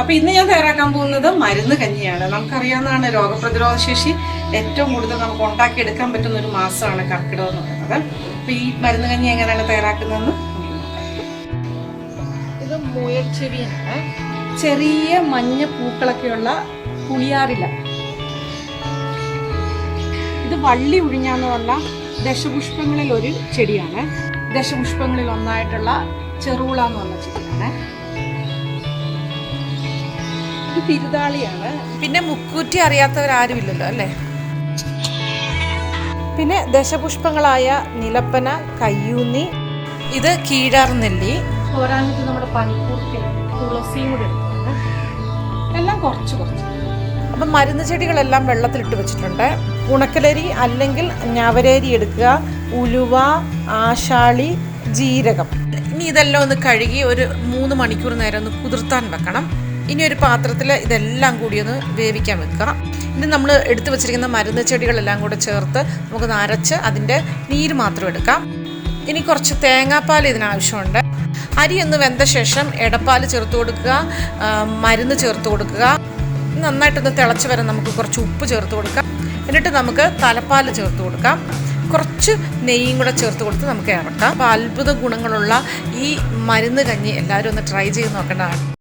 അപ്പോൾ ഇന്ന് ഞാൻ തയ്യാറാക്കാൻ പോകുന്നത് മരുന്ന് കഞ്ഞിയാണ്. നമുക്കറിയാവുന്നതാണ് രോഗപ്രതിരോധ ശേഷി ഏറ്റവും കൂടുതൽ നമുക്ക് ഉണ്ടാക്കിയെടുക്കാൻ പറ്റുന്ന ഒരു മാസമാണ് കർക്കിടകം എന്ന് പറയുന്നത്. അപ്പോൾ ഈ മരുന്ന് കഞ്ഞി എങ്ങനെയാണ് തയ്യാറാക്കുന്നതെന്ന് ഇത് മുയൽച്ചെവിയാണ്. ചെറിയ മഞ്ഞ പൂക്കളൊക്കെയുള്ള പുളിയാറില. ഇത് വള്ളി ഉഴിഞ്ഞാന്ന് പറഞ്ഞ ദശപുഷ്പങ്ങളിൽ ഒരു ചെടിയാണ്. ദശപുഷ്പങ്ങളിൽ ഒന്നായിട്ടുള്ള ചെറുള എന്ന് പറഞ്ഞ ചെടിയാണ്. ഇത് തിരുതാളിയാണ്. പിന്നെ മുക്കൂറ്റി അറിയാത്തവരാരുമില്ലല്ലോ അല്ലേ. പിന്നെ ദശപുഷ്പങ്ങളായ നിലപ്പന, കയ്യൂന്നി, ഇത് കീഴാർനെല്ലി, പോരാഞ്ഞിട്ട് നമ്മുടെ പനിക്കൂർക്കയും തുളസിയും കൂടെ എടുക്കുന്നത്. എല്ലാം കുറച്ച് കുറച്ച്. അപ്പം മരുന്ന് ചെടികളെല്ലാം വെള്ളത്തിലിട്ട് വെച്ചിട്ടുണ്ട്. ഉണക്കലരി അല്ലെങ്കിൽ ഞവരരി എടുക്കുക, ഉലുവ, ആശാളി, ജീരകം. ഇനി ഇതെല്ലാം ഒന്ന് കഴുകി ഒരു 3 മണിക്കൂർ നേരം ഒന്ന് കുതിർത്താൻ വെക്കണം. ഇനി ഒരു പാത്രത്തിൽ ഇതെല്ലാം കൂടി ഒന്ന് വേവിക്കാൻ വെക്കുക. ഇനി നമ്മൾ എടുത്തു വെച്ചിരിക്കുന്ന മരുന്ന് ചെടികളെല്ലാം കൂടെ ചേർത്ത് നമുക്കൊന്ന് അരച്ച് അതിൻ്റെ നീര് മാത്രം എടുക്കാം. ഇനി കുറച്ച് തേങ്ങാപ്പാൽ ഇതിനാവശ്യമുണ്ട്. അരി ഒന്ന് വെന്ത ശേഷം എടപ്പാൽ ചേർത്ത് കൊടുക്കുക, മരുന്ന് ചേർത്ത് കൊടുക്കുക. നന്നായിട്ടൊന്ന് തിളച്ച് വരാൻ നമുക്ക് കുറച്ച് ഉപ്പ് ചേർത്ത് കൊടുക്കാം. എന്നിട്ട് നമുക്ക് തലപ്പാൽ ചേർത്ത് കൊടുക്കാം. കുറച്ച് നെയ്യും കൂടെ ചേർത്ത് കൊടുത്ത് നമുക്ക് ഇറക്കാം. അപ്പോൾ അത്ഭുത ഗുണങ്ങളുള്ള ഈ മരുന്ന് കഞ്ഞി എല്ലാവരും ഒന്ന് ട്രൈ ചെയ്ത് നോക്കേണ്ടതാണ്.